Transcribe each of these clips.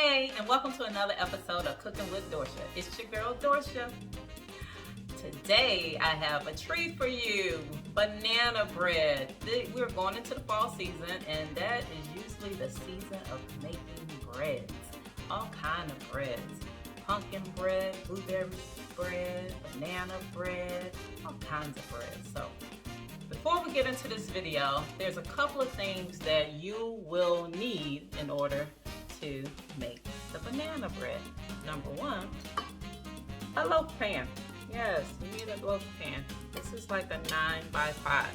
Hey, and welcome to another episode of Cooking with Dorsha. It's your girl Dorsha. Today I have a treat for you, banana bread. We're going into the fall season, and that is usually the season of making breads. All kind of breads. Pumpkin bread, blueberry bread, banana bread, all kinds of bread. So before we get into this video, there's a couple of things that you will need in order to make the banana bread. Number one, a loaf pan. Yes, you need a loaf pan. This is like a 9 by 5.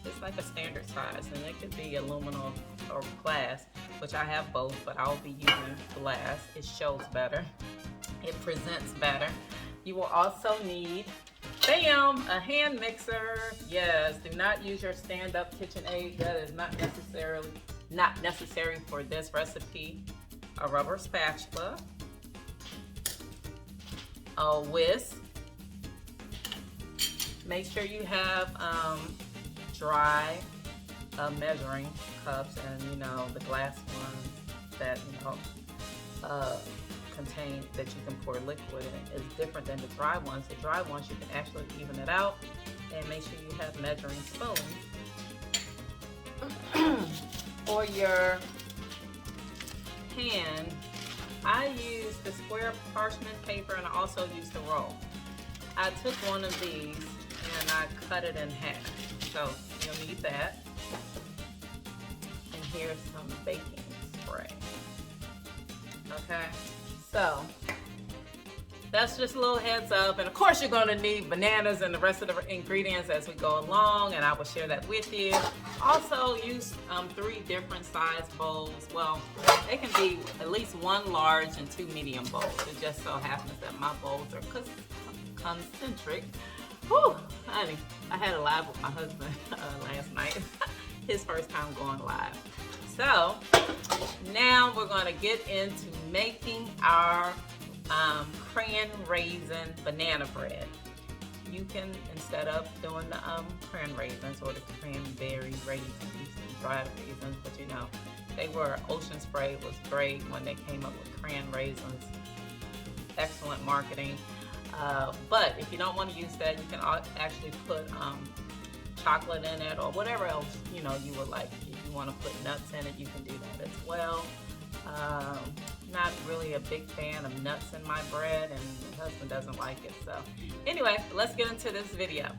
It's like a standard size, and it could be aluminum or glass, which I have both, but I'll be using glass. It shows better. It presents better. You will also need, bam, a hand mixer. Yes, do not use your stand-up KitchenAid. That is not necessary for this recipe. A rubber spatula, a whisk. Make sure you have dry measuring cups, and the glass ones that contain that you can pour liquid in is different than the dry ones. The dry ones you can actually even it out, and make sure you have measuring spoons for your pan. I use the square parchment paper, and I also use the roll. I took one of these and I cut it in half. So you'll need that. And here's some baking spray. Okay, so that's just a little heads up. And of course you're gonna need bananas and the rest of the ingredients as we go along, and I will share that with you. Also use 3 different size bowls. Well, they can be at least 1 large and 2 medium bowls. It just so happens that my bowls are concentric. Whew, honey, I had a live with my husband last night. His first time going live. So now we're going to get into making our cran raisin banana bread. You can, instead of doing the cran raisins or the cranberry raisins, dried raisins, but they were, Ocean Spray was great when they came up with cran raisins. Excellent marketing. But if you don't want to use that, you can actually put chocolate in it or whatever else you would like. If you want to put nuts in it, you can do that as well. Not really a big fan of nuts in my bread, and my husband doesn't like it. So anyway, let's get into this video.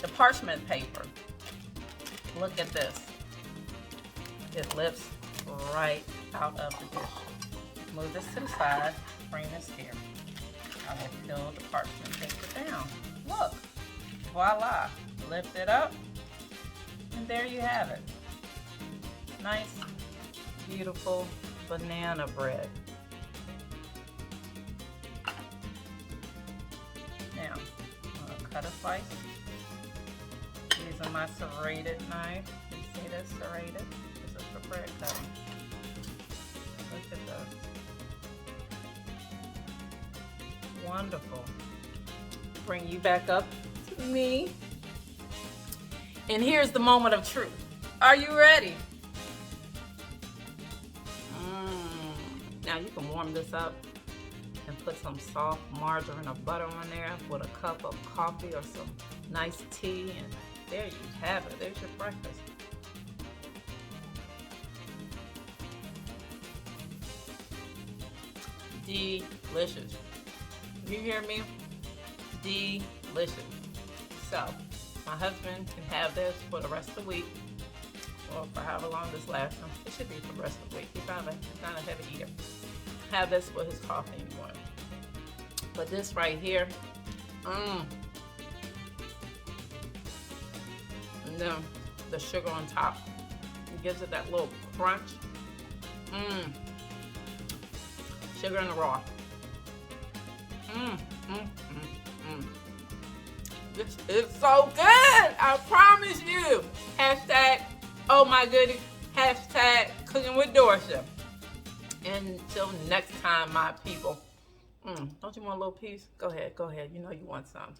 the parchment paper. Look at this. It lifts right out of the dish. Move this to the side, bring this here. I will peel the parchment paper down. Look, voila. Lift it up, and there you have it. Nice, beautiful banana bread. Now, I'm gonna cut a slice using my serrated knife. You see this serrated? This is for bread cutting. Look at this. Wonderful. Bring you back up to me. And here's the moment of truth. Are you ready? Now you can warm this up and put some soft margarine or butter on there with a cup of coffee or some nice tea, and there you have it. There's your breakfast. Delicious. You hear me? Delicious. So, my husband can have this for the rest of the week, or for however long this lasts him. It should be for the rest of the week. He's not a heavy eater. Have this with his coffee in the morning. But this right here, and then the sugar on top, it gives it that little crunch. Sugar in the raw. This is so good, I promise you. Hashtag, oh my goodie. Hashtag cooking with Dorsha. Until next time, my people. Don't you want a little piece? Go ahead, you know you want some.